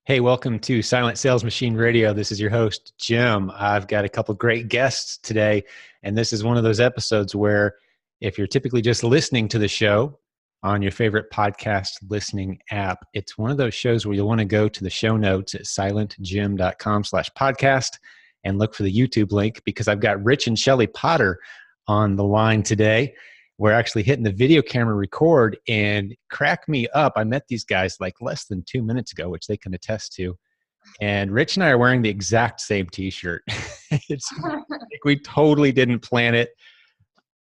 Hey, welcome to Silent Sales Machine Radio. This is your host, Jim. I've got a couple great guests today, and this is one of those episodes where if you're typically just listening to the show on your favorite podcast listening app, it's one of those shows where you'll want to go to the show notes at silentjim.com/podcast and look for the YouTube link because I've got Rich and Shelly Potter on the line today. We're actually hitting the video camera record, and crack me up. I met these guys like less than 2 minutes ago, which they can attest to. And Rich and I are wearing the exact same t-shirt. It's like we totally didn't plan it.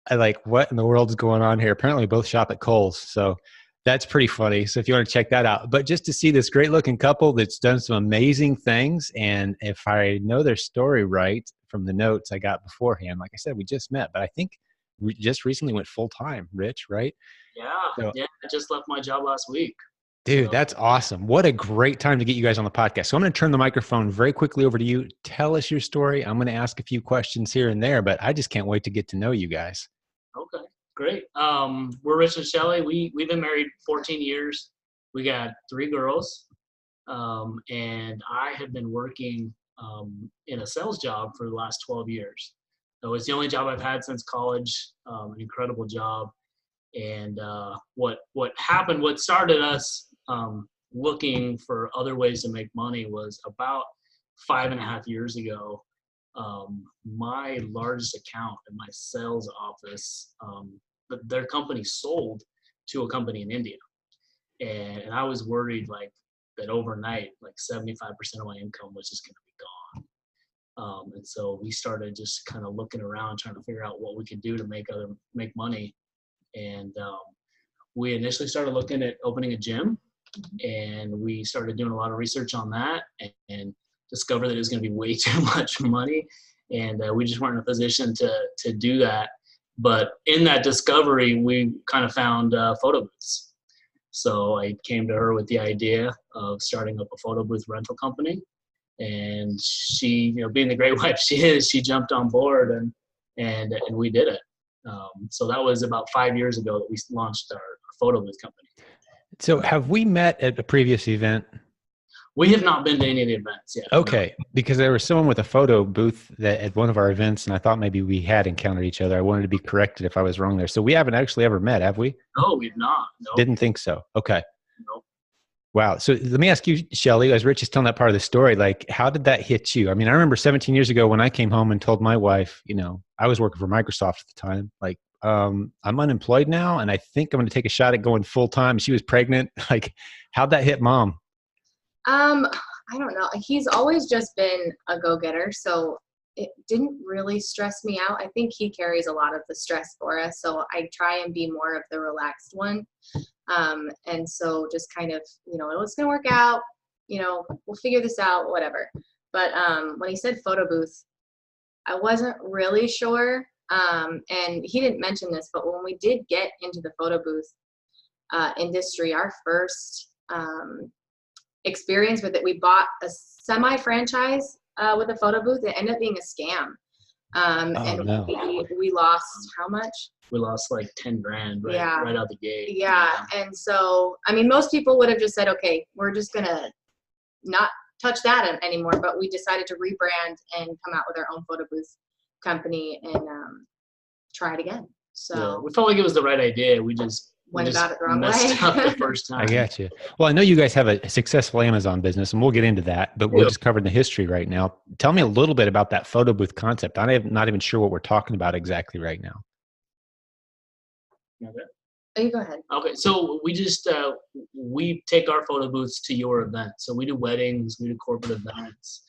I like, what in the world is going on here? Apparently we both shop at Kohl's. So that's pretty funny. So if you want to check that out, but just to see this great looking couple that's done some amazing things. And if I know their story right from the notes I got beforehand, like I said, we just met, but I think we just recently went full-time, Rich, right? Yeah, So, yeah. I just left my job last week. dude, So, that's awesome. What a great time to get you guys on the podcast. So I'm going to turn the microphone very quickly over to you. Tell us your story. I'm going to ask a few questions here and there, but I just can't wait to get to know you guys. okay, great. We're Rich and Shelly. We've been married 14 years. We got 3 girls, and I have been working in a sales job for the last 12 years. So it's the only job I've had since college. An incredible job. And what happened, what started us looking for other ways to make money was about 5.5 years ago. My largest account in my sales office, their company sold to a company in India. And I was worried like that overnight, like 75% of my income was just going to be gone. And so we started just kind of looking around, trying to figure out what we could do to make money. And we initially started looking at opening a gym, and we started doing a lot of research on that and discovered that it was going to be way too much money. And we just weren't in a position to do that. But in that discovery, we kind of found photo booths. So I came to her with the idea of starting up a photo booth rental company. And she, being the great wife she is, she jumped on board and we did it. So that was about 5 years ago that we launched our photo booth company. So have we met at a previous event? We have not been to any of the events yet. Okay, No. because there was someone with a photo booth that at one of our events, and I thought maybe we had encountered each other. I wanted to be corrected if I was wrong there. So we haven't actually ever met, have we? No, we've not. No. Didn't think so. Okay. Nope. Wow. So let me ask you, Shelly, as Rich is telling that part of the story, like, how did that hit you? I mean, I remember 17 years ago when I came home and told my wife, I was working for Microsoft at the time, like, I'm unemployed now, and I think I'm going to take a shot at going full time. She was pregnant. Like, how'd that hit mom? I don't know. He's always just been a go-getter, so it didn't really stress me out. I think he carries a lot of the stress for us, so I try and be more of the relaxed one. And so just kind of, it's going to work out, we'll figure this out, whatever. But when he said photo booth, I wasn't really sure. And he didn't mention this, but when we did get into the photo booth industry, our first experience with it, we bought a semi-franchise with a photo booth. It ended up being a scam. We lost how much? We lost like 10 grand right out the gate. Yeah. And so, I mean, most people would have just said, okay, we're just going to not touch that anymore. But we decided to rebrand and come out with our own photo booth company and try it again. So we felt like it was the right idea. We just went about it the wrong messed way. up the first time. I got you. Well, I know you guys have a successful Amazon business, and we'll get into that, but we're just covering the history right now. Tell me a little bit about that photo booth concept. I'm not even sure what we're talking about exactly right now. Okay. Oh, you go ahead. Okay, so we just we take our photo booths to your event. So we do weddings, we do corporate events,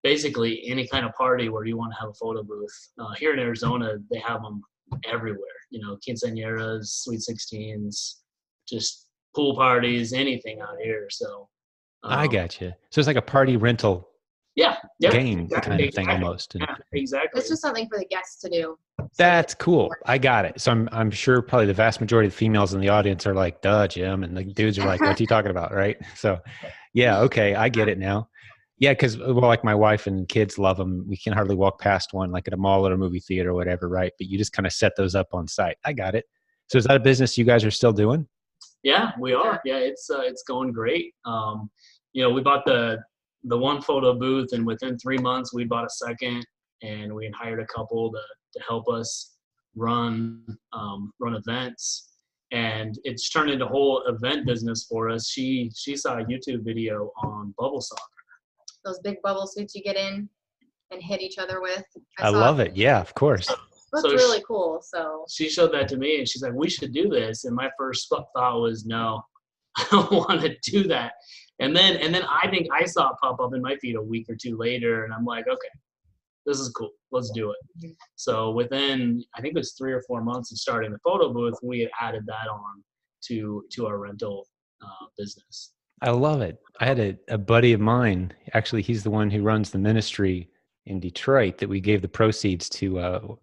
basically any kind of party where you want to have a photo booth. Here in Arizona, they have them everywhere. Quinceañeras, sweet 16s, just pool parties, anything out here. So I got you. So it's like a party rental game exactly, kind of thing almost. Yeah, exactly. It's just something for the guests to do. That's cool. I got it. So I'm sure probably the vast majority of the females in the audience are like, duh, Jim. And the dudes are like, what's he talking about? Right. So yeah. Okay. I get it now. Yeah. Cause like my wife and kids love them. We can hardly walk past one, like at a mall or a movie theater or whatever. Right. But you just kind of set those up on site. I got it. So is that a business you guys are still doing? Yeah, we are. Yeah, it's going great. We bought the one photo booth, and within 3 months we bought a second, and we had hired a couple to help us run events, and it's turned into a whole event business for us. She saw a YouTube video on bubble soccer. Those big bubble suits you get in and hit each other with. I love it. Yeah, of course. Looks really cool. So she showed that to me, and she's like, "We should do this." And my first thought was, "No, I don't want to do that." And then I think I saw it pop up in my feed a week or two later, and I'm like, "Okay, this is cool. Let's do it." Mm-hmm. So within, I think it was 3 or 4 months of starting the photo booth, we had added that on to our rental business. I love it. I had a buddy of mine. Actually, he's the one who runs the ministry in Detroit that we gave the proceeds to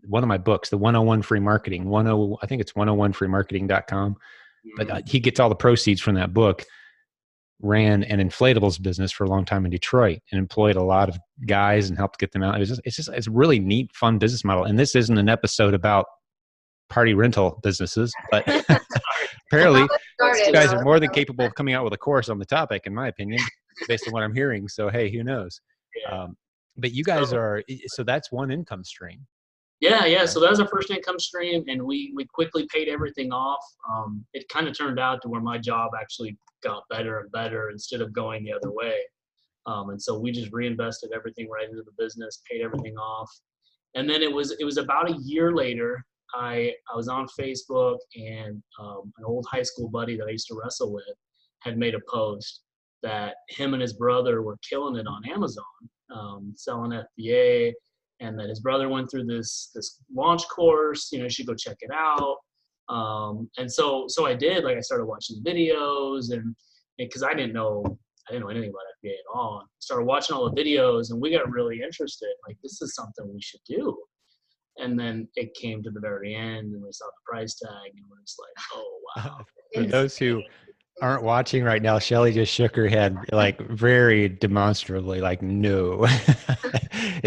one of my books, the 101 Free Marketing. I think it's 101freemarketing.com. But he gets all the proceeds from that book. Ran an inflatables business for a long time in Detroit and employed a lot of guys and helped get them out. It's a really neat, fun business model. And this isn't an episode about party rental businesses, but apparently you guys are more than capable of coming out with a course on the topic, in my opinion, based on what I'm hearing. So, hey, who knows? Yeah. But you guys so that's one income stream. Yeah. So that was our first income stream, and we quickly paid everything off. It kind of turned out to where my job actually got better and better instead of going the other way. And so we just reinvested everything right into the business, paid everything off. And then it was about a year later, I was on Facebook, and an old high school buddy that I used to wrestle with had made a post that him and his brother were killing it on Amazon, selling FBA, and that his brother went through this launch course. You should go check it out. And so I did. Like, I started watching videos, and because I didn't know anything about FBA at all. I started watching all the videos, and we got really interested. Like, this is something we should do. And then it came to the very end, and we saw the price tag, and we're just like, oh, wow. For those who aren't watching right now, Shelly just shook her head, like, very demonstrably, like, no.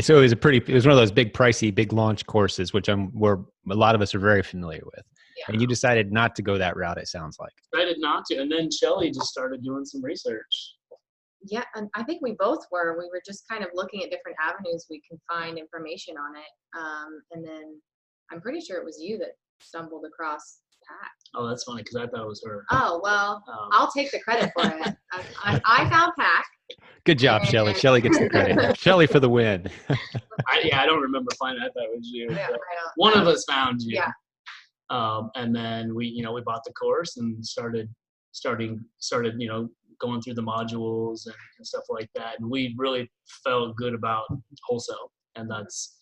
So it was one of those big pricey, big launch courses, which where a lot of us are very familiar with. Yeah. And you decided not to go that route, it sounds like. Decided not to. And then Shelly just started doing some research. Yeah, and I think we both were. We were just kind of looking at different avenues we can find information on it. And then I'm pretty sure it was you that stumbled across Pat. Oh, that's funny, because I thought it was her. Oh, well, I'll take the credit for it. I found Pat. Good job, Shelly. Shelly gets the credit. Shelly for the win. I don't remember finding out that was you. Yeah, one of us found you. Yeah. And then we bought the course and started going through the modules and stuff like that. And we really felt good about wholesale, and that's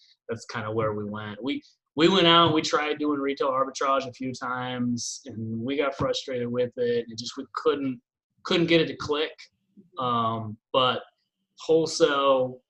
kind of where we went. We went out and we tried doing retail arbitrage a few times, and we got frustrated with it. And we couldn't get it to click. But wholesale,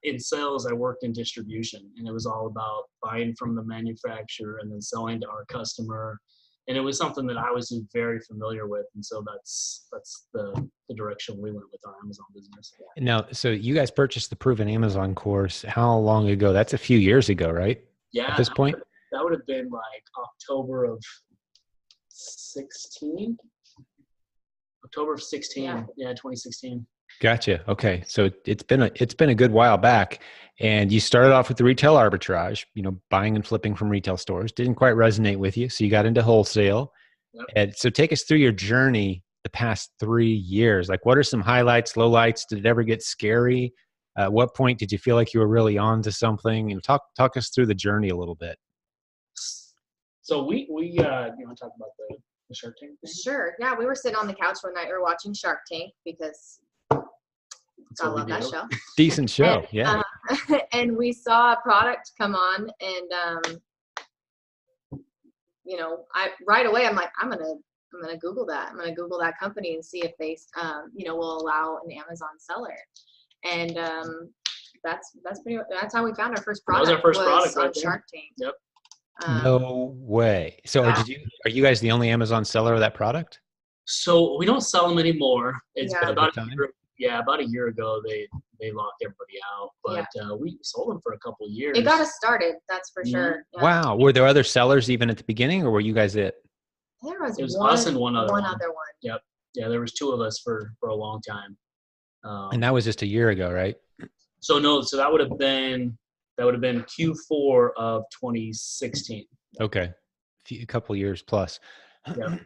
in sales, I worked in distribution, and it was all about buying from the manufacturer and then selling to our customer. And it was something that I was very familiar with. And so that's the direction we went with our Amazon business. Now, so you guys purchased the Proven Amazon course. How long ago? That's a few years ago, right? Yeah. At this point? That would have been like October of 16. October of 16. Yeah, 2016. Gotcha. Okay. So it's been a good while back, and you started off with the retail arbitrage, buying and flipping from retail stores. Didn't quite resonate with you. So you got into wholesale. Yep. And so take us through your journey the past 3 years. Like, what are some highlights, lowlights? Did it ever get scary? At what point did you feel like you were really on to something? Talk us through the journey a little bit. So you want to talk about the Shark Tank thing? Sure. Yeah, we were sitting on the couch one night. We were watching Shark Tank because I love that show. Decent show, yeah. And we saw a product come on, and right away I'm like, I'm gonna Google that. I'm gonna Google that company and see if they will allow an Amazon seller. And that's how we found our first product. That was our first product on Shark Tank. Yep. No way. So are you guys the only Amazon seller of that product? So we don't sell them anymore. It's been about a year ago they locked everybody out. But we sold them for a couple of years. It got us started, that's for sure. Yeah. Wow. Were there other sellers even at the beginning, or were you guys it? There was It was one, us and one other one. other one. Yep. Yeah, there was two of us for a long time. And that was just a year ago, right? So that would have been Q4 of 2016. Okay. A couple years plus. Yep.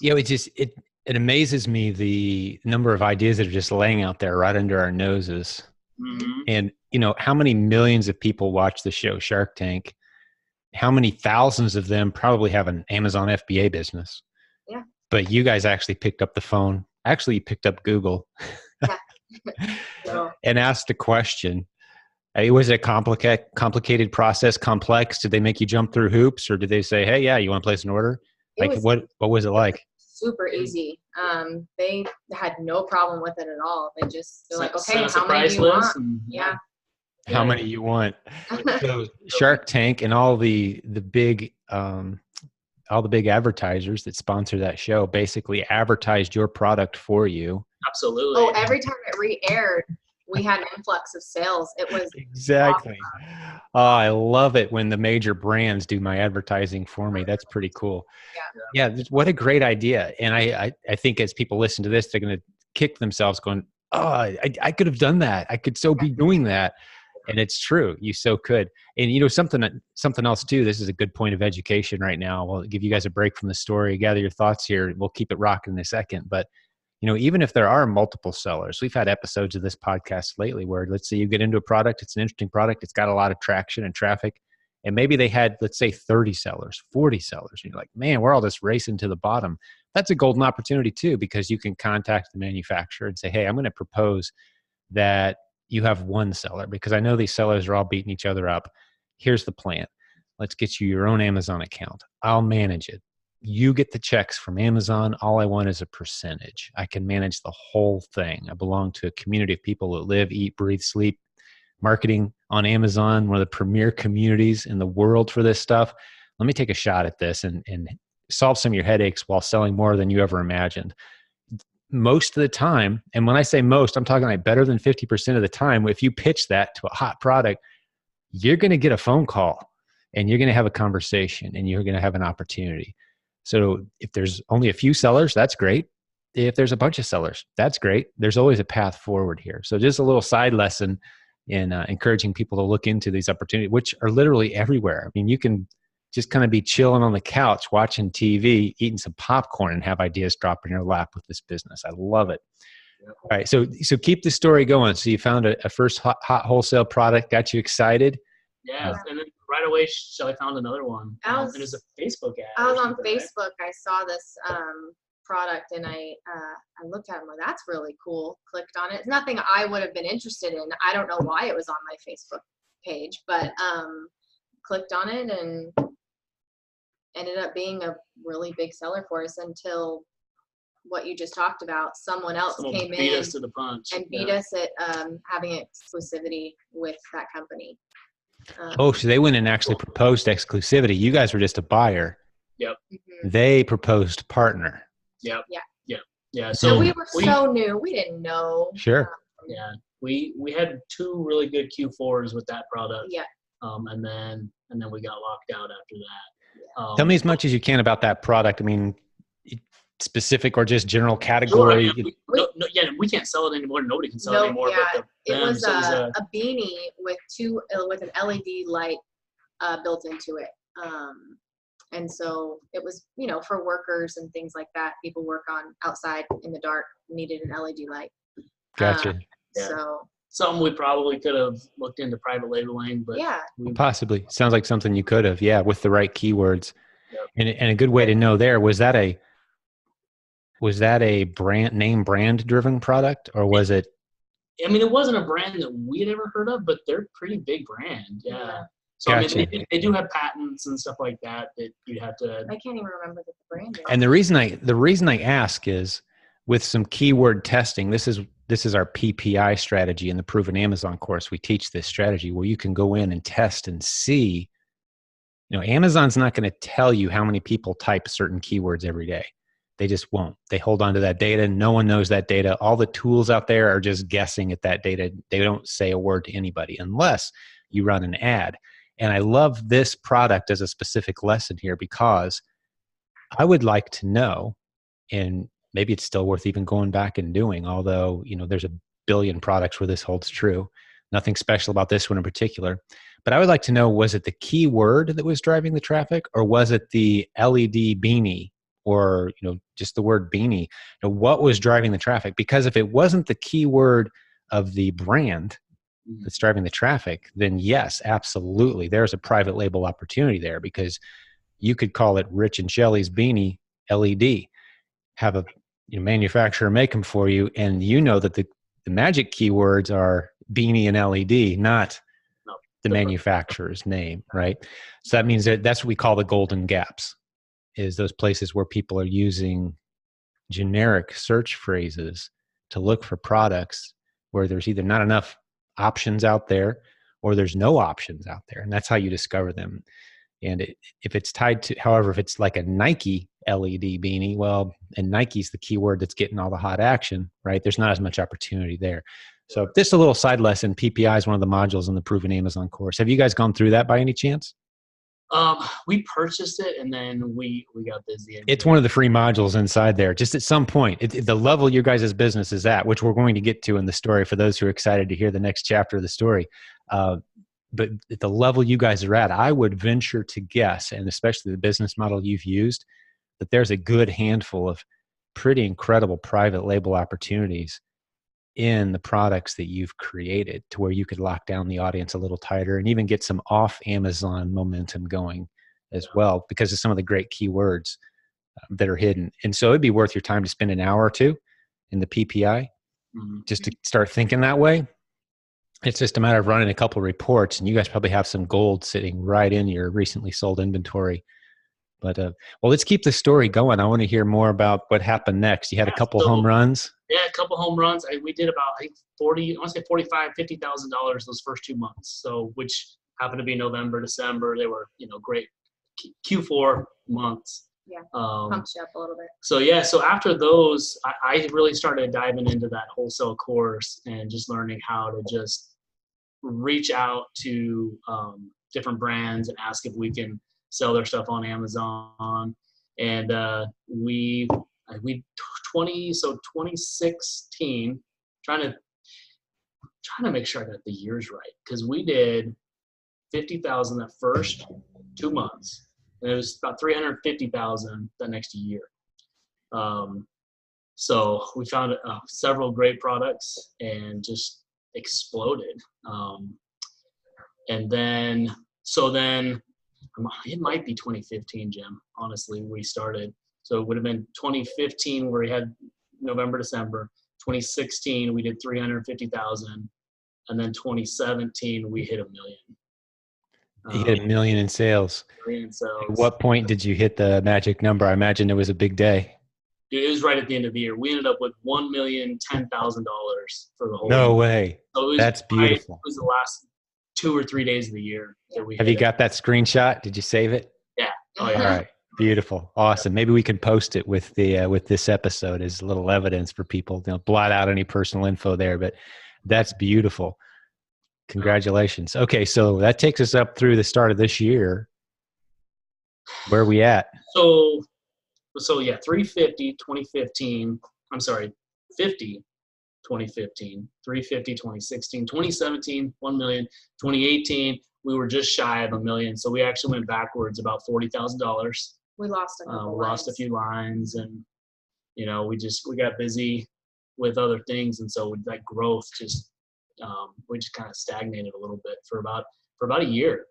Yeah, it amazes me the number of ideas that are just laying out there right under our noses. Mm-hmm. And how many millions of people watch the show Shark Tank? How many thousands of them probably have an Amazon FBA business? Yeah. But you guys actually picked up the phone. Actually, you picked up Google. So, and asked a question. Was it a complicated process, complex? Did they make you jump through hoops, or did they say, "Hey, yeah, you want to place an order"? Like, what was it like? Super easy. They had no problem with it at all. They're like, okay, Sent how many do you want? Yeah. How many you want? So Shark Tank and all the big advertisers that sponsor that show basically advertised your product for you. Absolutely. Oh, every time it re-aired, we had an influx of sales. It was exactly. awesome. Oh, I love it when the major brands do my advertising for me. That's pretty cool. Yeah. What a great idea. And I think as people listen to this, they're going to kick themselves going, oh, I could have done that. I could so be doing that. And it's true. You so could. And something else too, this is a good point of education right now. We'll give you guys a break from the story, gather your thoughts here. We'll keep it rocking in a second. But even if there are multiple sellers, we've had episodes of this podcast lately where, let's say you get into a product, it's an interesting product, it's got a lot of traction and traffic, and maybe they had, let's say, 30 sellers, 40 sellers. And you're like, man, we're all just racing to the bottom. That's a golden opportunity too, because you can contact the manufacturer and say, hey, I'm going to propose that you have one seller, because I know these sellers are all beating each other up. Here's the plan. Let's get you your own Amazon account. I'll manage it. You get the checks from Amazon. All I want is a percentage. I can manage the whole thing. I belong to a community of people that live, eat, breathe, sleep marketing on Amazon, one of the premier communities in the world for this stuff. Let me take a shot at this and solve some of your headaches while selling more than you ever imagined. Most of the time, and when I say most, I'm talking like better than 50% of the time, if you pitch that to a hot product, you're going to get a phone call and you're going to have a conversation and you're going to have an opportunity. So if there's only a few sellers, that's great. If there's a bunch of sellers, that's great. There's always a path forward here. So just a little side lesson in encouraging people to look into these opportunities, which are literally everywhere. I mean, you can just kind of be chilling on the couch, watching TV, eating some popcorn, and have ideas drop in your lap with this business. I love it. Yep. All right. So keep the story going. So you found a first hot wholesale product, got you excited. Yeah, and then right away, Shelly found another one. And it was a Facebook ad. I was on Facebook. Right? I saw this product, and I looked at it. I'm like, that's really cool. Clicked on it. It's nothing I would have been interested in. I don't know why it was on my Facebook page, but clicked on it and ended up being a really big seller for us until what you just talked about. Someone came in, beat us to the punch, and beat us at having exclusivity with that company. So they went and actually proposed exclusivity. You guys were just a buyer. Yep. Mm-hmm. They proposed partner. Yep. Yeah. So we were so new. We didn't know. Sure. Yeah. We had two really good Q4s with that product. Yeah. And then we got locked out after that. Tell me as much as you can about that product. I mean, specific or just general category. Sure, we can't sell it anymore. Nobody can sell it anymore. Yeah. But it was a beanie with an LED light built into it. And so it was, for workers and things like that. People work on outside in the dark, needed an LED light. Gotcha. So something we probably could have looked into private labeling, but possibly sounds like something you could have, with the right keywords. Yep. And a good way to know there, was that a brand driven product, or was it? I mean, it wasn't a brand that we had ever heard of, but they're a pretty big brand. Yeah. So gotcha. I mean, they do have patents and stuff like that you'd have to. I can't even remember the brand. And the reason I ask is, with some keyword testing, this is our PPI strategy in the Proven Amazon course. We teach this strategy where you can go in and test and see. Amazon's not going to tell you how many people type certain keywords every day. They just won't. They hold on to that data. No one knows that data. All the tools out there are just guessing at that data. They don't say a word to anybody unless you run an ad. And I love this product as a specific lesson here, because I would like to know, and maybe it's still worth even going back and doing, although, there's a billion products where this holds true. Nothing special about this one in particular. But I would like to know, was it the keyword that was driving the traffic, or was it the LED beanie, or, just the word beanie? What was driving the traffic? Because if it wasn't the keyword of the brand that's driving the traffic, then yes, absolutely. There's a private label opportunity there, because you could call it Rich and Shelley's Beanie LED, have a manufacturer make them for you, and that the magic keywords are beanie and LED, not No, the manufacturer's name, right? So that means that's what we call the golden gaps, is those places where people are using generic search phrases to look for products where there's either not enough options out there or there's no options out there. And that's how you discover them. And if it's tied to, however, if it's like a Nike LED beanie, well, and Nike's the keyword that's getting all the hot action, right? There's not as much opportunity there. So this is a little side lesson. PPI is one of the modules in the Proven Amazon course. Have you guys gone through that by any chance? We purchased it and then we got busy. It's one of the free modules inside there. Just at some point, the level your guys' business is at, which we're going to get to in the story for those who are excited to hear the next chapter of the story. But at the level you guys are at, I would venture to guess, and especially the business model you've used, that there's a good handful of pretty incredible private label opportunities in the products that you've created, to where you could lock down the audience a little tighter and even get some off Amazon momentum going as well, because of some of the great keywords that are hidden. And so it'd be worth your time to spend an hour or two in the PPI just to start thinking that way. It's just a matter of running a couple of reports, and you guys probably have some gold sitting right in your recently sold inventory. But well, let's keep the story going. I want to hear more about what happened next. You had a couple home runs. Yeah, a couple home runs. We did about, I think, 40, I want to say $45,000, $50,000 those first 2 months. So, which happened to be November, December. They were, great Q4 months. Yeah, pumped you up a little bit. So yeah, so after those, I really started diving into that wholesale course and just learning how to just reach out to different brands and ask if we can sell their stuff on Amazon. And we 2016, trying to make sure I got the years right, because we did 50,000 the first 2 months. And it was about 350,000 the next year. So we found several great products and just exploded. And then it might be 2015, Jim. Honestly, we started. So it would have been 2015 where we had November, December. 2016 we did 350,000, and then 2017 we hit $1 million. You hit $1 million in sales. At what point did you hit the magic number? I imagine it was a big day. Dude, it was right at the end of the year. We ended up with $1,010,000 for the whole year. No way. So that's beautiful. It was the last 2 or 3 days of the year that we Have you got that screenshot? Did you save it? Yeah. Oh, yeah. All right. Beautiful. Awesome. Maybe we can post it with this episode as a little evidence for people. Blot out any personal info there, but that's beautiful. Congratulations. Okay, so that takes us up through the start of this year. Where are we at? So yeah, 350, 2015. I'm sorry, 50, 2015, 350, 2016, 2017, 1 million, 2018. We were just shy of $1 million. So we actually went backwards about $40,000. We lost a few lines, and we got busy with other things, and so that growth just we just kind of stagnated a little bit for about a year.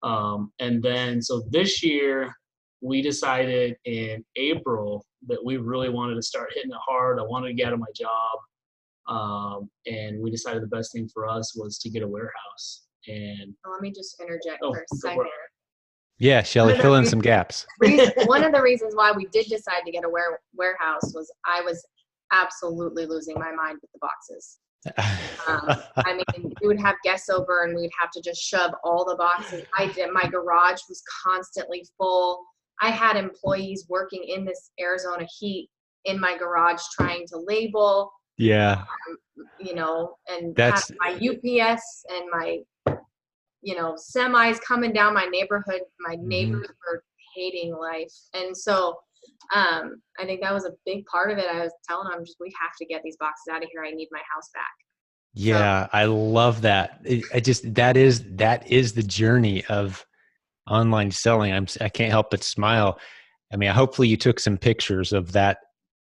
And then so this year we decided in April that we really wanted to start hitting it hard. I wanted to get out of my job, and we decided the best thing for us was to get a warehouse. And let me just interject for a second. Yeah, Shelley, fill in some gaps. One of the reasons why we did decide to get a warehouse was I was absolutely losing my mind with the boxes. I mean, we would have guests over and we'd have to just shove all the boxes. My garage was constantly full. I had employees working in this Arizona heat in my garage trying to label. Yeah. And that's my UPS and my semis coming down my neighborhood. My neighbors were hating life. And so I think that was a big part of it. I was telling them, we have to get these boxes out of here. I need my house back. Yeah, I love that. That is the journey of online selling. I can't help but smile. I mean, hopefully you took some pictures of that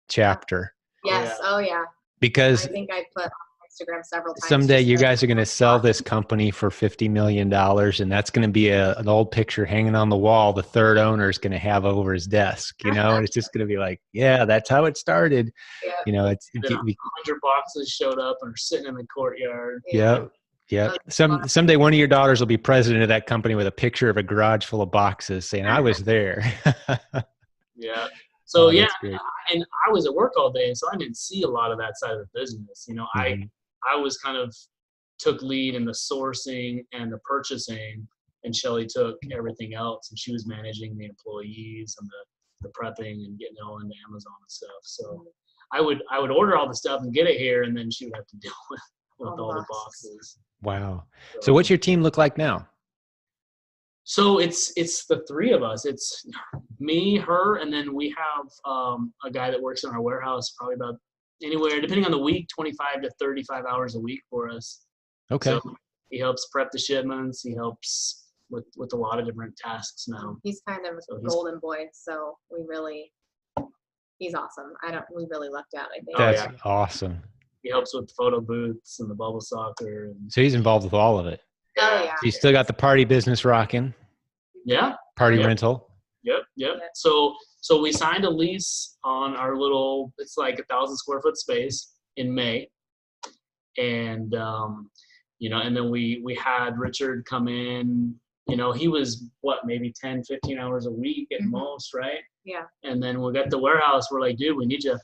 chapter. Yes. Oh yeah. Because I think I put on Instagram several times. Someday you guys are going to sell this company for $50 million, and that's going to be an old picture hanging on the wall the third owner is going to have over his desk, and it's just going to be like, yeah, that's how it started. Yeah. It's 100 boxes showed up and are sitting in the courtyard. Yeah. Someday one of your daughters will be president of that company with a picture of a garage full of boxes saying, I was there. Yeah. So that's great. and I was at work all day, so I didn't see a lot of that side of the business. I was kind of took lead in the sourcing and the purchasing, and Shelly took everything else, and she was managing the employees and the prepping and getting it all into Amazon and stuff. So I would order all the stuff and get it here, and then she would have to deal with all the boxes. Wow. So what's your team look like now? So it's the three of us. It's me, her, and then we have a guy that works in our warehouse probably about anywhere, depending on the week, 25 to 35 hours a week for us. Okay. So he helps prep the shipments. He helps with a lot of different tasks now. He's kind of a golden boy, so he's awesome. We really lucked out, I think. That's awesome. He helps with photo booths and the bubble soccer. So he's involved with all of it. Oh yeah. So you still got the party business rocking? Yeah. Party rental? Yep. So we signed a lease on our little, it's like 1,000 square foot space in May. And, and then we had Richard come in, he was maybe 10, 15 hours a week at most, right? Yeah. And then we got the warehouse. We're like, dude, we need you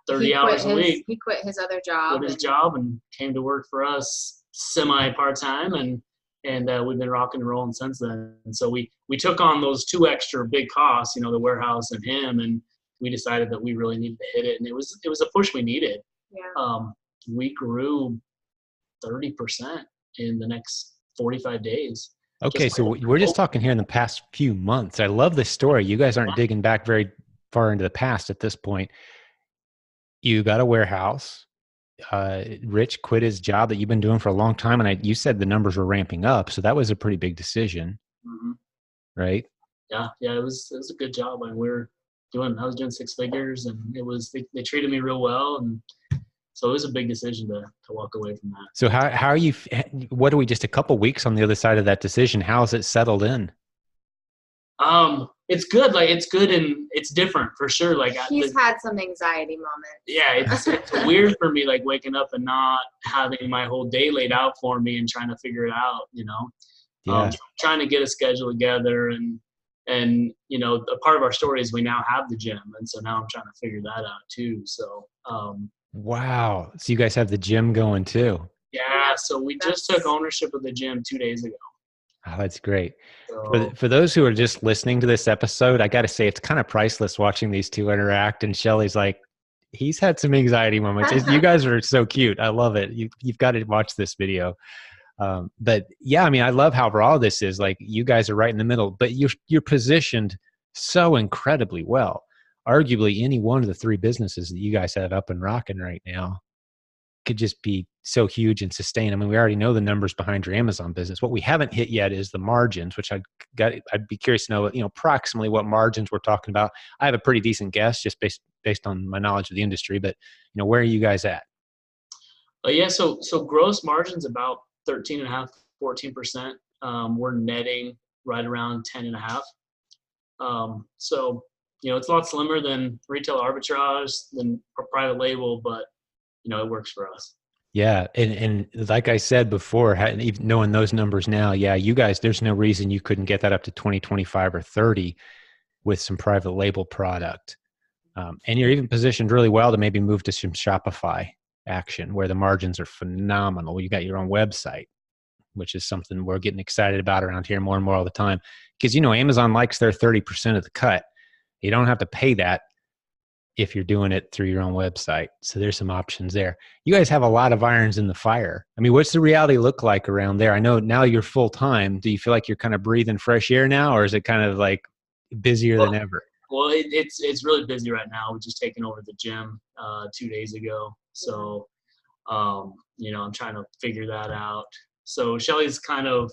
30 hours a week. He quit his other job. Quit his job and came to work for us semi part-time. And we've been rocking and rolling since then. And so we took on those two extra big costs, the warehouse and him, and we decided that we really needed to hit it. And it was a push we needed. Yeah. We grew 30% in the next 45 days. Okay, so we're just talking here in the past few months. I love this story. You guys aren't digging back very far into the past at this point. You got a warehouse. Rich quit his job that you've been doing for a long time, and you said the numbers were ramping up, so that was a pretty big decision, right? Yeah, it was a good job. I was doing six figures, and they treated me real well, and so it was a big decision to walk away from that. So how are you? What are we just a couple weeks on the other side of that decision? How has it settled in? It's good. It's good and it's different for sure. He's had some anxiety moments. Yeah, it's weird for me, waking up and not having my whole day laid out for me and trying to figure it out. Yeah. Trying to get a schedule together and a part of our story is we now have the gym, and so now I'm trying to figure that out too. So. Wow. So you guys have the gym going too? Yeah. So we just took ownership of the gym 2 days ago. Oh, that's great. So, for those who are just listening to this episode, I got to say it's kind of priceless watching these two interact. And Shelly's like, he's had some anxiety moments. You guys are so cute. I love it. You've got to watch this video. But yeah, I mean, I love how raw this is. You guys are right in the middle, but you're positioned so incredibly well. Arguably, any one of the three businesses that you guys have up and rocking right now could just be so huge and sustain. I mean, we already know the numbers behind your Amazon business. What we haven't hit yet is the margins, which I'd be curious to know, approximately what margins we're talking about. I have a pretty decent guess just based on my knowledge of the industry, but where are you guys at? So gross margins about 13.5%, 14%. We're netting right around 10.5%. So it's a lot slimmer than retail arbitrage, than private label, but it works for us. Yeah. And like I said before, even knowing those numbers now, yeah, you guys, there's no reason you couldn't get that up to 20, 25 or 30 with some private label product. And you're even positioned really well to maybe move to some Shopify action where the margins are phenomenal. You got your own website, which is something we're getting excited about around here more and more all the time. Because, Amazon likes their 30% of the cut. You don't have to pay that if you're doing it through your own website. So there's some options there. You guys have a lot of irons in the fire. I mean, what's the reality look like around there? I know now you're full time. Do you feel like you're kind of breathing fresh air now, or is it kind of busier than ever? Well, it's really busy right now. We're just taking over the gym 2 days ago. So, I'm trying to figure that out. So Shelly's kind of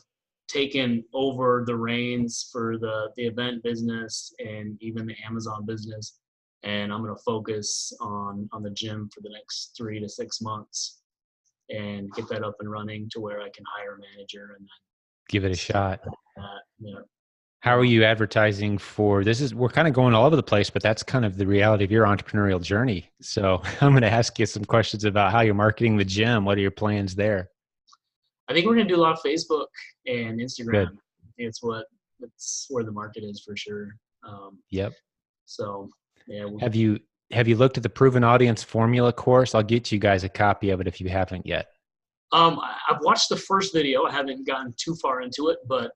taken over the reins for the event business and even the Amazon business. And I'm going to focus on the gym for the next 3 to 6 months and get that up and running to where I can hire a manager and then Give it a shot. that. How are you advertising for this? We're kind of going all over the place, but that's kind of the reality of your entrepreneurial journey. So I'm going to ask you some questions about how you're marketing the gym. What are your plans there? I think we're going to do a lot of Facebook and Instagram. Good. I think it's where the market is for sure. Yep. So yeah. Have you looked at the Proven Audience Formula course? I'll get you guys a copy of it if you haven't yet. I've watched the first video. I haven't gotten too far into it, but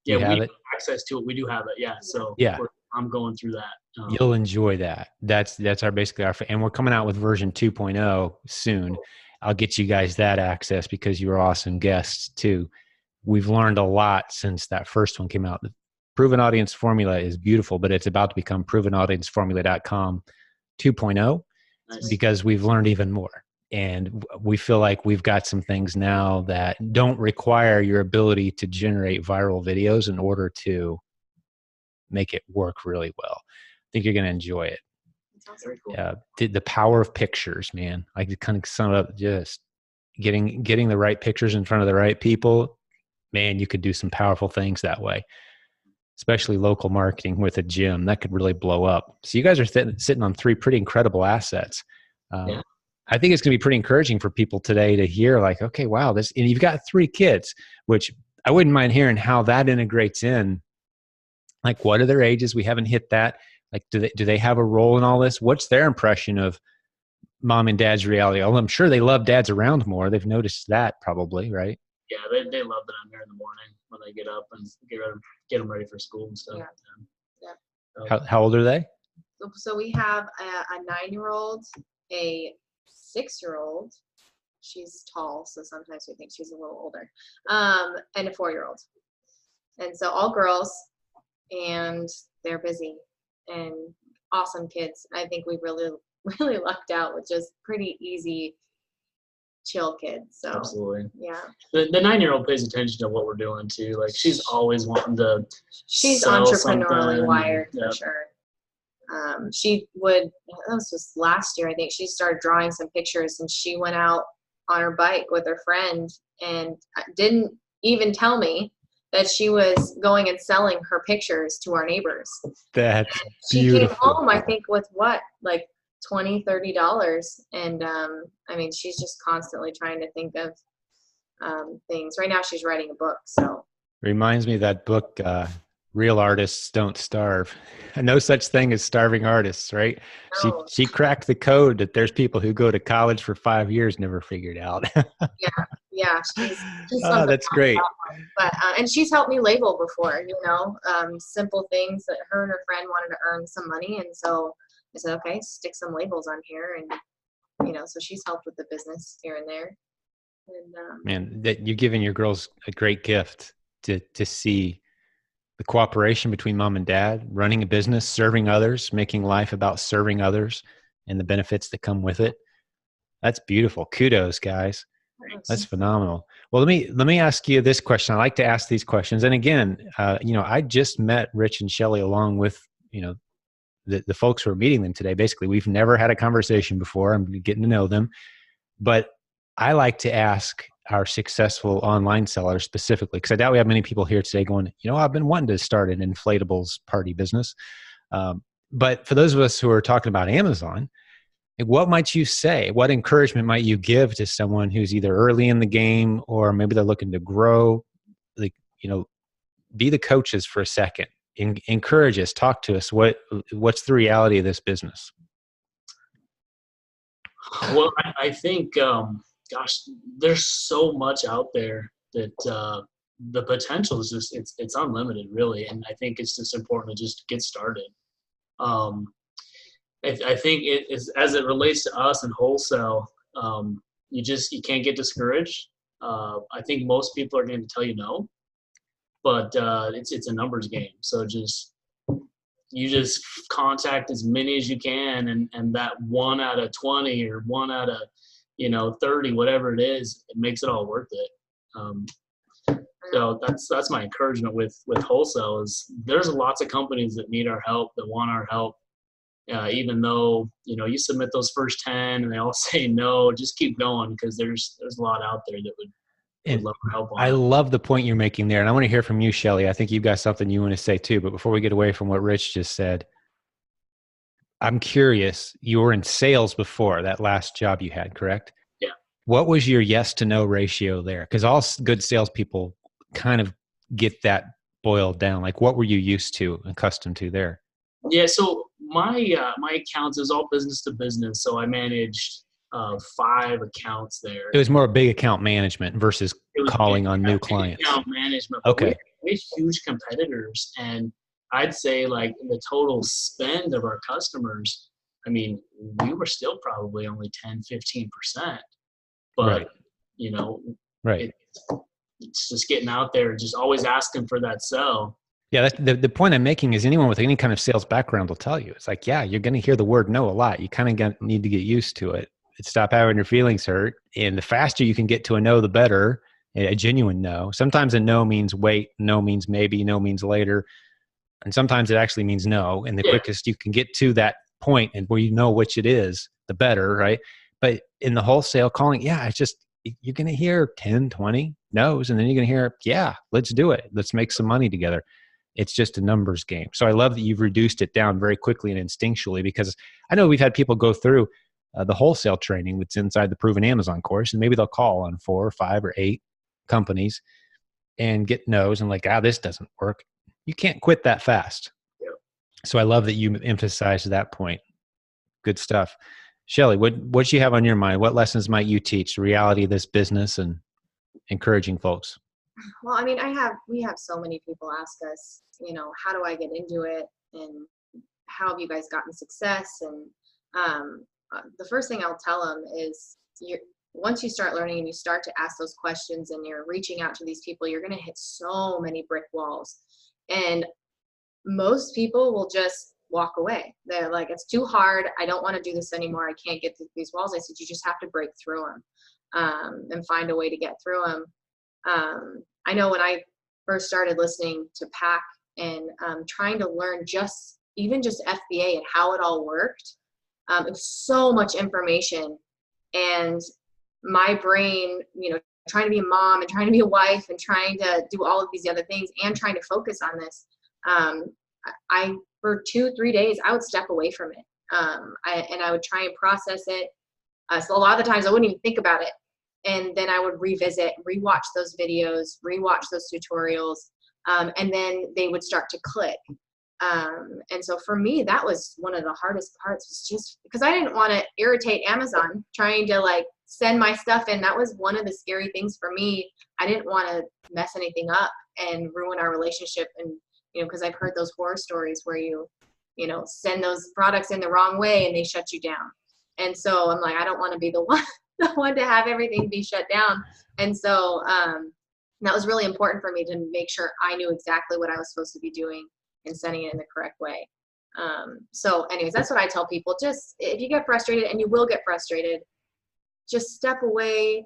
we have access to it. We do have it. Yeah. So yeah, I'm going through that. You'll enjoy that. That's basically our, and we're coming out with version 2.0 soon. I'll get you guys that access because you were awesome guests too. We've learned a lot since that first one came out. The Proven Audience Formula is beautiful, but it's about to become provenaudienceformula.com 2.0 because we've learned even more. And we feel like we've got some things now that don't require your ability to generate viral videos in order to make it work really well. I think you're going to enjoy it. Very cool. The power of pictures, man. I could kind of sum it up, just getting the right pictures in front of the right people. Man, you could do some powerful things that way, especially local marketing with a gym. That could really blow up. So you guys are sitting on 3 pretty incredible assets. I think it's going to be pretty encouraging for people today to hear like, okay, wow, and you've got 3 kids, which I wouldn't mind hearing how that integrates in. Like, what are their ages? We haven't hit that. Like, do they have a role in all this? What's their impression of mom and dad's reality? Well, I'm sure they love dad's around more. They've noticed that probably, right? Yeah, they love that I'm there in the morning when they get up and get them ready for school and stuff. Yeah. How old are they? So we have a 9-year-old, a 6-year-old. She's tall, so sometimes we think she's a little older, and a 4-year-old. And so all girls, and they're busy and awesome kids. I think we really lucked out with just pretty easy, chill kids. So absolutely, yeah. The 9-year-old pays attention to what we're doing too. Like she's always wanting to. She's sell entrepreneurially something. wired for sure. She would. This was last year, I think. She started drawing some pictures, and she went out on her bike with her friend, and didn't even tell me that she was going and selling her pictures to our neighbors. That's she beautiful. came home, I think, with like $20-$30, and I mean, she's just constantly trying to think of things. Right now, she's writing a book. So reminds me of that book, Real Artists Don't Starve. No such thing as starving artists, right? No. She cracked the code that there's people who go to college for 5 years never figured out. Yeah, she's that's great. But and she's helped me label before, simple things that her and her friend wanted to earn some money, and so I said, okay, stick some labels on here, and so she's helped with the business here and there. And man, that you're giving your girls a great gift to see the cooperation between mom and dad, running a business, serving others, making life about serving others and the benefits that come with it. That's beautiful. Kudos, guys. That's phenomenal. Well, let me ask you this question. I like to ask these questions. And again, I just met Rich and Shelly along with, the folks who are meeting them today. Basically, we've never had a conversation before. I'm getting to know them. But I like to ask our successful online sellers specifically, because I doubt we have many people here today going, I've been wanting to start an inflatables party business. But for those of us who are talking about Amazon, what might you say? What encouragement might you give to someone who's either early in the game or maybe they're looking to grow? Be the coaches for a second. Encourage us. Talk to us. What's the reality of this business? Well, I think, there's so much out there that the potential is just it's unlimited, really. And I think it's just important to just get started. I think it is, as it relates to us in wholesale, you can't get discouraged. I think most people are going to tell you no, but it's a numbers game. So just you just contact as many as you can, and that 1 out of 20 or 1 out of 30, whatever it is, it makes it all worth it. So that's my encouragement with wholesale is there's lots of companies that need our help, that want our help. Even though you submit those first 10 and they all say no, just keep going, because there's a lot out there that would love our help on I it. love the point you're making there, and I want to hear from you, Shelly. I think you've got something you want to say too. But before we get away from what Rich just said, I'm curious. You were in sales before that last job you had, correct? Yeah. What was your yes to no ratio there? Because all good salespeople kind of get that boiled down. Like, what were you used to, accustomed to there? Yeah, so my accounts is all business to business. So I managed 5 accounts there. It was more big account management versus calling on new clients. Account management. Okay. We had huge competitors, and I'd say like the total spend of our customers, I mean, we were still probably only 10-15%. But right. Right. It's just getting out there, just always asking for that sell. Yeah, the point I'm making is anyone with any kind of sales background will tell you. It's like, yeah, you're going to hear the word no a lot. You kind of need to get used to it. Stop having your feelings hurt. And the faster you can get to a no, the better. A genuine no. Sometimes a no means wait. No means maybe. No means later. And sometimes it actually means no. And the quickest you can get to that point and where you know which it is, the better, right? But in the wholesale calling, yeah, it's just, you're going to hear 10, 20 no's. And then you're going to hear, yeah, let's do it. Let's make some money together. It's just a numbers game. So I love that you've reduced it down very quickly and instinctually, because I know we've had people go through the wholesale training that's inside the Proven Amazon course, and maybe they'll call on 4 or 5 or 8 companies and get no's and like, this doesn't work. You can't quit that fast. Yeah. So I love that you emphasized that point. Good stuff. Shelly, what you have on your mind? What lessons might you teach the reality of this business and encouraging folks? Well, I mean, we have so many people ask us, how do I get into it, and how have you guys gotten success? And the first thing I'll tell them is, once you start learning and you start to ask those questions and you're reaching out to these people, you're going to hit so many brick walls, and most people will just walk away. They're like, it's too hard. I don't want to do this anymore. I can't get through these walls. I said, you just have to break through them and find a way to get through them. I know when I first started listening to PAC and trying to learn just FBA and how it all worked, it was so much information, and my brain, trying to be a mom and trying to be a wife and trying to do all of these other things and trying to focus on this, I for 2-3 days I would step away from it, and I would try and process it. So a lot of the times I wouldn't even think about it. And then I would revisit, rewatch those videos, rewatch those tutorials, and then they would start to click. And so for me, that was one of the hardest parts, was just because I didn't want to irritate Amazon trying to like send my stuff in. That was one of the scary things for me. I didn't want to mess anything up and ruin our relationship. And, because I've heard those horror stories where you send those products in the wrong way and they shut you down. And so I'm like, I don't want to be the one to have everything be shut down. And so that was really important for me to make sure I knew exactly what I was supposed to be doing and sending it in the correct way. So anyways, that's what I tell people. Just if you get frustrated, and you will get frustrated, just step away,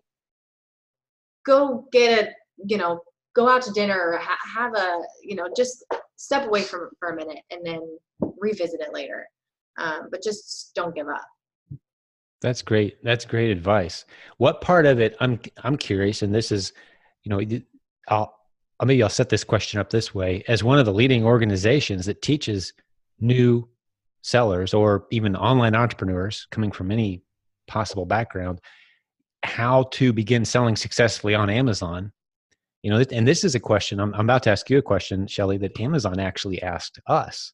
go get go out to dinner, or have a, just step away for a minute and then revisit it later. But just don't give up. That's great. That's great advice. What part of it, I'm curious, and this is, I'll set this question up this way. As one of the leading organizations that teaches new sellers or even online entrepreneurs coming from any possible background, how to begin selling successfully on Amazon, and this is a question, I'm about to ask you a question, Shelly, that Amazon actually asked us,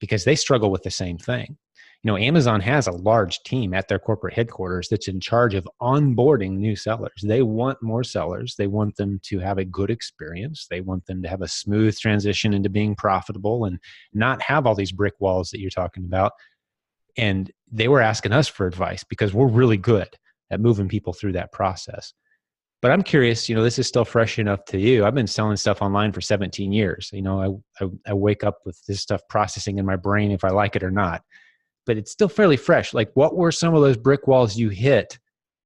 because they struggle with the same thing. Amazon has a large team at their corporate headquarters that's in charge of onboarding new sellers. They want more sellers. They want them to have a good experience. They want them to have a smooth transition into being profitable and not have all these brick walls that you're talking about. And they were asking us for advice because we're really good at moving people through that process. But I'm curious, this is still fresh enough to you. I've been selling stuff online for 17 years. I wake up with this stuff processing in my brain if I like it or not, but it's still fairly fresh. Like, what were some of those brick walls you hit?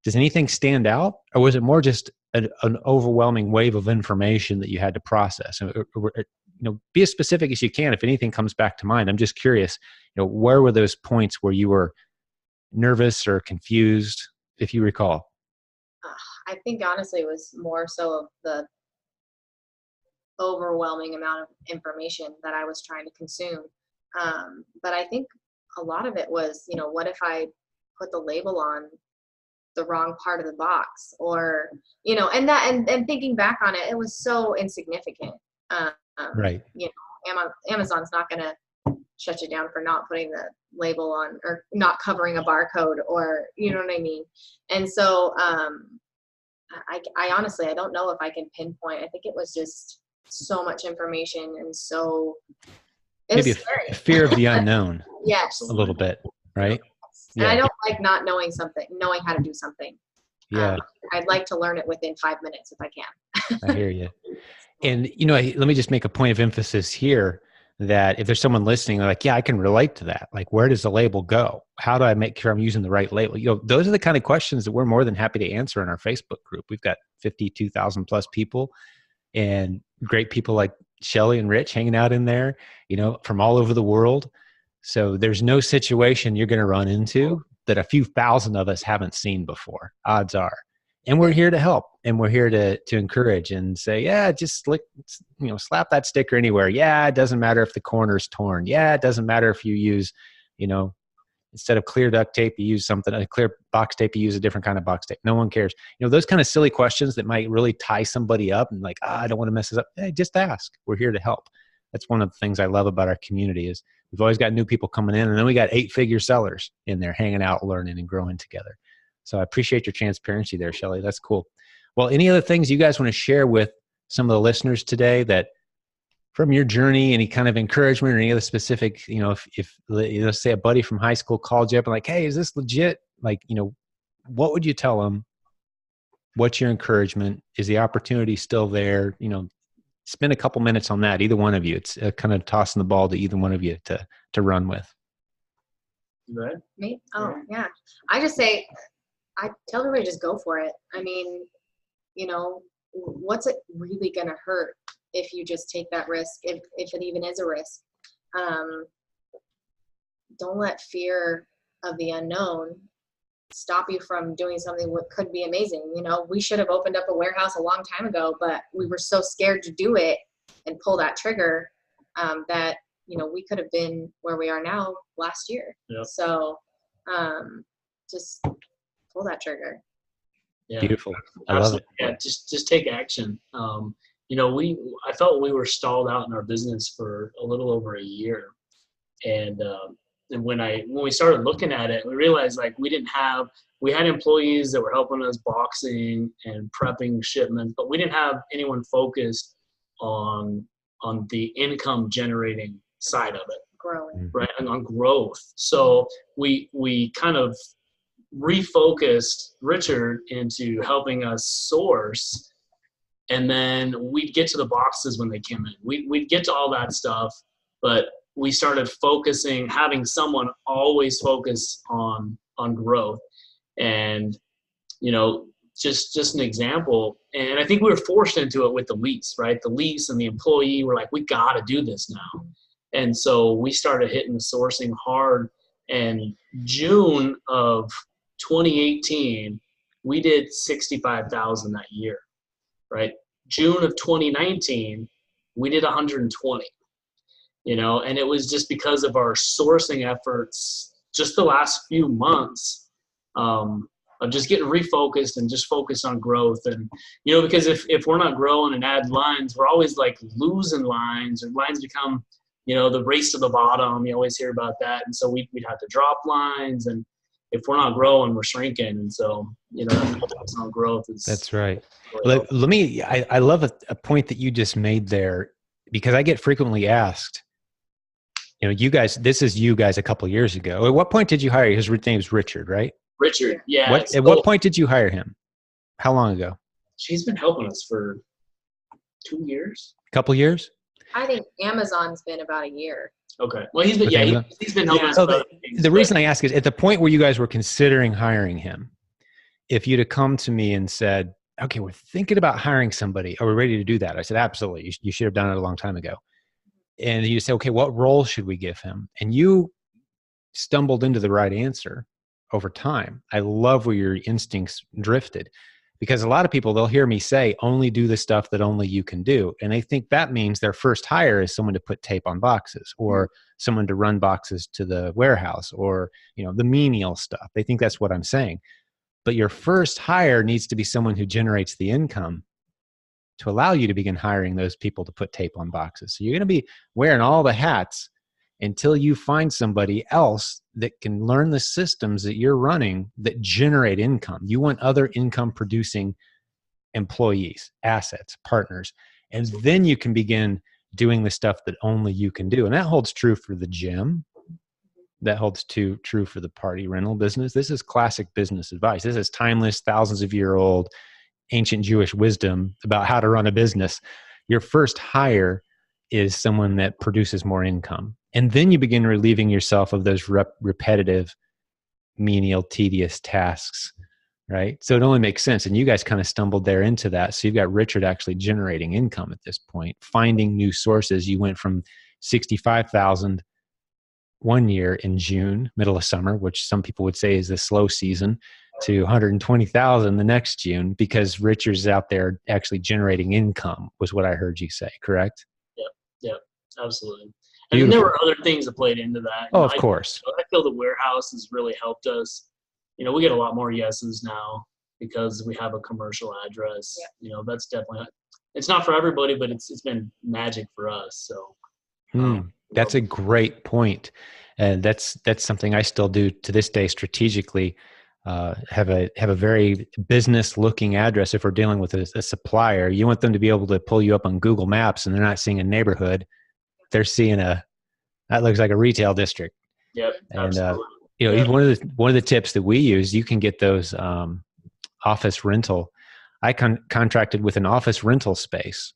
Does anything stand out, or was it more just an overwhelming wave of information that you had to process? Be as specific as you can. If anything comes back to mind, I'm just curious, where were those points where you were nervous or confused, if you recall? I think honestly it was more so of the overwhelming amount of information that I was trying to consume. But I think a lot of it was, what if I put the label on the wrong part of the box, or, and thinking back on it, it was so insignificant. Right. Amazon's not going to shut you down for not putting the label on or not covering a barcode, or, you know what I mean? And so, I honestly, I don't know if I can pinpoint. I think it was just so much information, and so maybe a fear of the unknown. Yes, a little bit, right? And I don't like not knowing how to do something. Yeah, I'd like to learn it within 5 minutes if I can. I hear you. And let me just make a point of emphasis here that if there's someone listening, they're like, yeah, I can relate to that. Like, where does the label go? How do I make sure I'm using the right label? Those are the kind of questions that we're more than happy to answer in our Facebook group. We've got 52,000 plus people, and great people like Shelly and Rich hanging out in there, from all over the world. So there's no situation you're going to run into that a few thousand of us haven't seen before, odds are. And we're here to help, and we're here to encourage and say, yeah, just slap that sticker anywhere. Yeah, it doesn't matter if the corner's torn. Yeah, it doesn't matter if you use, instead of clear duct tape, you use a clear box tape, you use a different kind of box tape. No one cares. Those kind of silly questions that might really tie somebody up and like, I don't want to mess this up. Hey, just ask. We're here to help. That's one of the things I love about our community is we've always got new people coming in, and then we got 8-figure sellers in there hanging out, learning and growing together. So I appreciate your transparency there, Shelly. That's cool. Well, any other things you guys want to share with some of the listeners today that from your journey, any kind of encouragement or any other specific, if let's say a buddy from high school called you up and like, hey, is this legit? Like, what would you tell them? What's your encouragement? Is the opportunity still there? Spend a couple minutes on that. Either one of you. It's kind of tossing the ball to either one of you to run with. Right? Me? Oh, yeah. I just say, I tell everybody just go for it. I mean, what's it really going to hurt if you just take that risk, if it even is a risk? Don't let fear of the unknown stop you from doing something what could be amazing. We should have opened up a warehouse a long time ago, but we were so scared to do it and pull that trigger that, we could have been where we are now last year. Yep. So just pull that trigger. Yeah. Beautiful. I love it. Yeah, just take action. I felt we were stalled out in our business for a little over a year. And when we started looking at it, we realized like we had employees that were helping us boxing and prepping shipments, but we didn't have anyone focused on the income generating side of it. Growing. Right. And on growth. So we kind of refocused Richard into helping us source, and then we'd get to the boxes when they came in. We'd get to all that stuff, but we started having someone always focus on growth. And, just an example, and I think we were forced into it with the lease, right? The lease and the employee were like, we got to do this now. And so we started hitting the sourcing hard. And June of 2018, we did 65,000 that year, right? June of 2019, we did 120, and it was just because of our sourcing efforts just the last few months of just getting refocused and just focused on growth. And, because if we're not growing and add lines, we're always like losing lines, or lines become, the race to the bottom. You always hear about that. And so we'd have to drop lines, and if we're not growing, we're shrinking. And so, focus on growth is. That's right. Let me, I love a point that you just made there, because I get frequently asked, you guys, this is you guys a couple of years ago. At what point did you hire? His name is Richard, right? Richard. Yeah. At what point did you hire him? How long ago? She's been helping us for 2 years. Couple years? I think Amazon's been about a year. Okay. Well, he's been With yeah, Amazon? he's been helping us. So with other things, the but- reason I ask is at the point where you guys were considering hiring him, if you'd have come to me and said, okay, we're thinking about hiring somebody, are we ready to do that? I said, absolutely. You should have done it a long time ago. And you say, okay, what role should we give him? And you stumbled into the right answer over time. I love where your instincts drifted, because a lot of people, they'll hear me say, only do the stuff that only you can do. And they think that means their first hire is someone to put tape on boxes, or someone to run boxes to the warehouse, or, the menial stuff. They think that's what I'm saying. But your first hire needs to be someone who generates the income to allow you to begin hiring those people to put tape on boxes. So you're going to be wearing all the hats until you find somebody else that can learn the systems that you're running that generate income. You want other income producing employees, assets, partners, and then you can begin doing the stuff that only you can do. And that holds true for the gym. That holds true for the party rental business. This is classic business advice. This is timeless, thousands of year old, ancient Jewish wisdom about how to run a business. Your first hire is someone that produces more income. And then you begin relieving yourself of those repetitive, menial, tedious tasks, right? So it only makes sense. And you guys kind of stumbled there into that. So you've got Richard actually generating income at this point, finding new sources. You went from 65,000 one year in June, middle of summer, which some people would say is the slow season, to 120,000 the next June, because Richard's out there actually generating income, was what I heard you say, correct? Yep, absolutely. And there were other things that played into that. Oh, of course. I feel the warehouse has really helped us. We get a lot more yeses now because we have a commercial address. That's definitely, it's not for everybody, but it's been magic for us. So that's a great point. And that's something I still do to this day strategically. Have a very business looking address. If we're dealing with a supplier, you want them to be able to pull you up on Google Maps, and they're not seeing a neighborhood. They're seeing that looks like a retail district. Yep. And absolutely. one of the tips that we use, you can get those office rental. I contracted with an office rental space,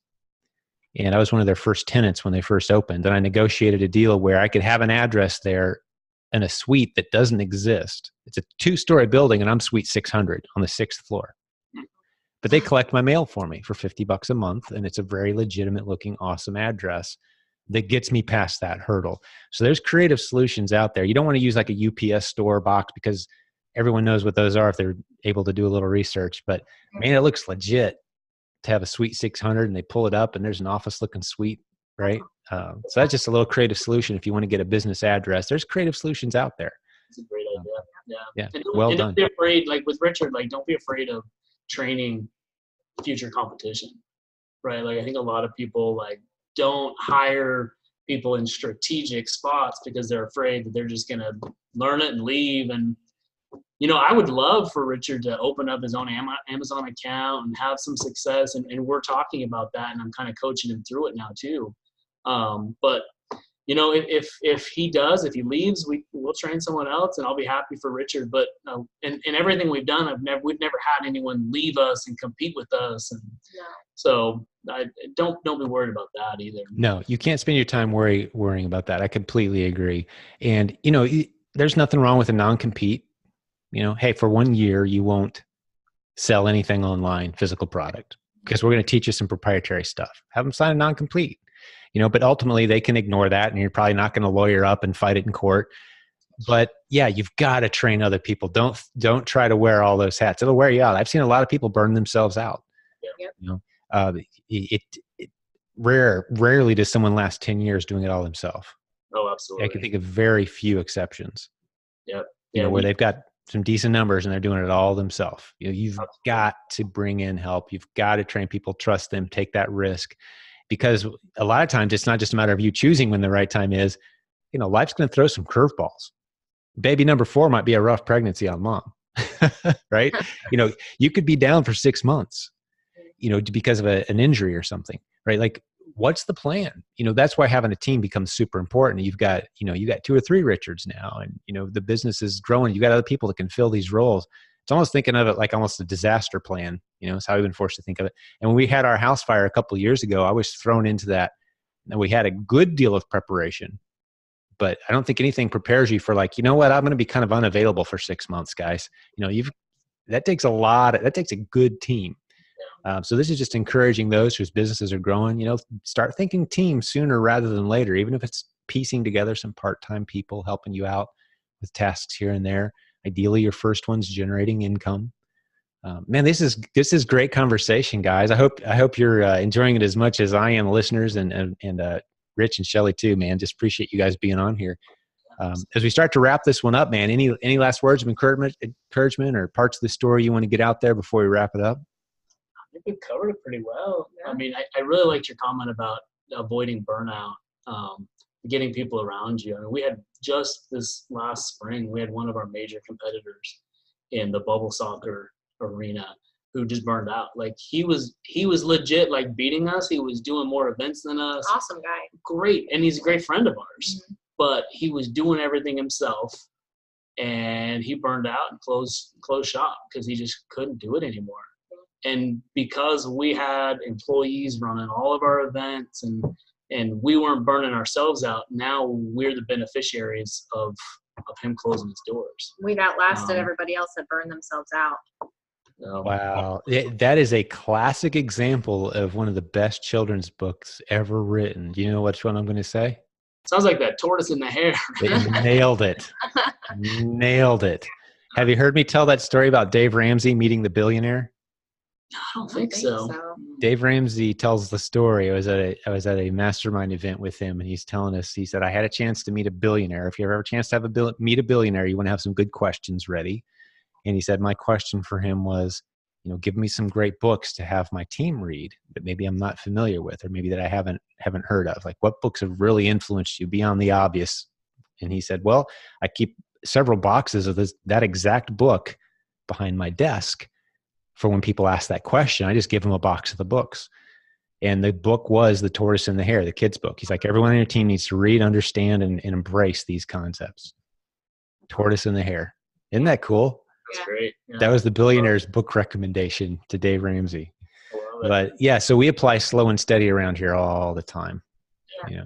and I was one of their first tenants when they first opened. And I negotiated a deal where I could have an address there in a suite that doesn't exist. It's a 2-story building, and I'm suite 600 on the 6th floor. But they collect my mail for me for $50 a month, and it's a very legitimate looking, awesome address that gets me past that hurdle. So there's creative solutions out there. You don't want to use like a UPS store box, because everyone knows what those are if they're able to do a little research. But man, it looks legit to have a suite 600, and they pull it up and there's an office looking suite, right? So that's just a little creative solution. If you want to get a business address, there's creative solutions out there. It's a great idea. Yeah. And Don't done. be afraid, like with Richard, don't be afraid of training future competition, right? I think a lot of people don't hire people in strategic spots because they're afraid that they're just going to learn it and leave. And, I would love for Richard to open up his own Amazon account and have some success. And we're talking about that, and I'm kind of coaching him through it now too. But if he does, if he leaves, we'll train someone else, and I'll be happy for Richard. But in everything we've done, we've never had anyone leave us and compete with us, and so don't be worried about that either. No, you can't spend your time worrying about that. I completely agree. And there's nothing wrong with a non-compete. Hey, for 1 year you won't sell anything online, physical product, because we're going to teach you some proprietary stuff. Have them sign a non-compete. But ultimately they can ignore that, and you're probably not going to lawyer up and fight it in court. But yeah, you've got to train other people. Don't try to wear all those hats. It'll wear you out. I've seen a lot of people burn themselves out. Yep. Rarely does someone last 10 years doing it all themselves. Oh, absolutely. I can think of very few exceptions. Yep. Where they've got some decent numbers and they're doing it all themselves. You've got to bring in help. You've got to train people, trust them, take that risk. Because a lot of times it's not just a matter of you choosing when the right time is. Life's going to throw some curveballs. Baby number 4 might be a rough pregnancy on mom, right? You could be down for 6 months, because of an injury or something, right? What's the plan? That's why having a team becomes super important. You've got 2 or 3 Richards now, and, the business is growing. You got other people that can fill these roles. It's almost thinking of it like almost a disaster plan. It's how we've been forced to think of it. And when we had our house fire a couple of years ago, I was thrown into that. And we had a good deal of preparation, but I don't think anything prepares you for like, you know what, I'm going to be kind of unavailable for 6 months, guys. That takes a good team. So this is just encouraging those whose businesses are growing, start thinking team sooner rather than later, even if it's piecing together some part-time people helping you out with tasks here and there. Ideally, your first one's generating income. Man, this is great conversation, guys. I hope you're enjoying it as much as I am, listeners, and Rich and Shelly too, man. Just appreciate you guys being on here. As we start to wrap this one up, man, any last words of encouragement or parts of the story you want to get out there before we wrap it up? I think we covered it pretty well. Yeah. I mean, I really liked your comment about avoiding burnout, getting people around you. I mean, we had just this last spring, we had one of our major competitors in the bubble soccer arena who just burned out. Like he was legit like beating us. He was doing more events than us. Awesome guy. Great. And he's a great friend of ours. Mm-hmm. But he was doing everything himself, and he burned out and closed shop because he just couldn't do it anymore. And because we had employees running all of our events and we weren't burning ourselves out, now we're the beneficiaries of him closing his doors. We've outlasted everybody else that burned themselves out. Wow. That is a classic example of one of the best children's books ever written. Do you know which one I'm going to say? Sounds like that tortoise in the hare. Nailed it. Nailed it. Have you heard me tell that story about Dave Ramsey meeting the billionaire? I don't think so. Dave Ramsey tells the story. I was at a mastermind event with him, and he's telling us, he said, I had a chance to meet a billionaire. If you ever have a chance to meet a billionaire, you want to have some good questions ready. And he said, my question for him was, give me some great books to have my team read that maybe I'm not familiar with, or maybe that I haven't heard of. Like, what books have really influenced you beyond the obvious? And he said, well, I keep several boxes of that exact book behind my desk for when people ask that question. I just give them a box of the books. And the book was The Tortoise and the Hare, the kids' book. He's like, everyone on your team needs to read, understand, and embrace these concepts. Tortoise and the Hare. Isn't that cool? That's great. Yeah. That was the billionaire's book recommendation to Dave Ramsey. But yeah, so we apply slow and steady around here all the time. Yeah.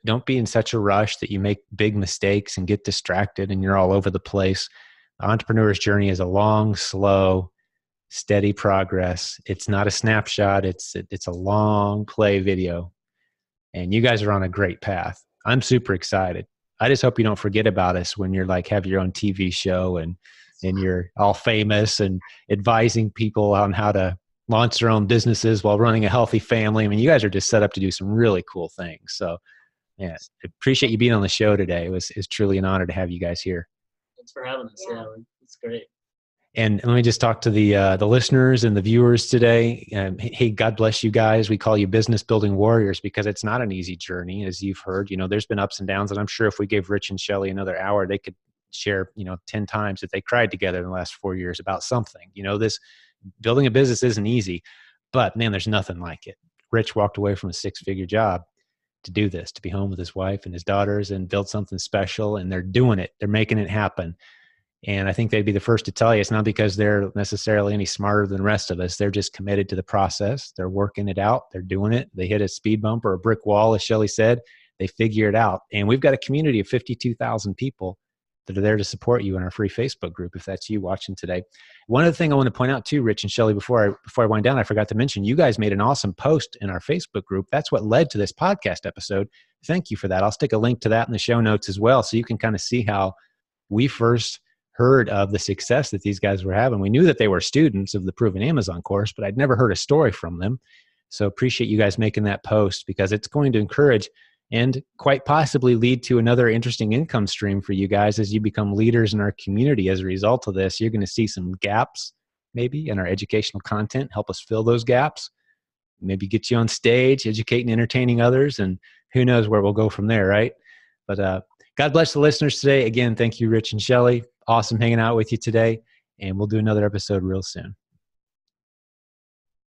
Don't be in such a rush that you make big mistakes and get distracted and you're all over the place. The entrepreneur's journey is a long, slow, steady progress. It's not a snapshot. It's a long play video. And you guys are on a great path. I'm super excited. I just hope you don't forget about us when you're like, have your own TV show and you're all famous and advising people on how to launch their own businesses while running a healthy family. I mean, you guys are just set up to do some really cool things. So yeah, I appreciate you being on the show today. It's truly an honor to have you guys here. Thanks for having us. Yeah, it's great. And let me just talk to the listeners and the viewers today. Hey, God bless you guys. We call you business building warriors because it's not an easy journey, as you've heard. There's been ups and downs, and I'm sure if we gave Rich and Shelly another hour, they could share 10 times that they cried together in the last 4 years about something. This building a business isn't easy, but man, there's nothing like it. Rich walked away from a 6-figure job to do this, to be home with his wife and his daughters and build something special, and they're doing it. They're making it happen. And I think they'd be the first to tell you it's not because they're necessarily any smarter than the rest of us. They're just committed to the process. They're working it out. They're doing it. They hit a speed bump or a brick wall, as Shelly said. They figure it out. And we've got a community of 52,000 people that are there to support you in our free Facebook group, if that's you watching today. One other thing I want to point out too, Rich and Shelly, before I wind down, I forgot to mention, you guys made an awesome post in our Facebook group. That's what led to this podcast episode. Thank you for that. I'll stick a link to that in the show notes as well, so you can kind of see how we first heard of the success that these guys were having. We knew that they were students of the Proven Amazon course, but I'd never heard a story from them. So appreciate you guys making that post, because it's going to encourage and quite possibly lead to another interesting income stream for you guys as you become leaders in our community. As a result of this, you're going to see some gaps maybe in our educational content, help us fill those gaps, maybe get you on stage, educating and entertaining others, and who knows where we'll go from there, right? But God bless the listeners today. Again, thank you, Rich and Shelly. Awesome hanging out with you today, and we'll do another episode real soon.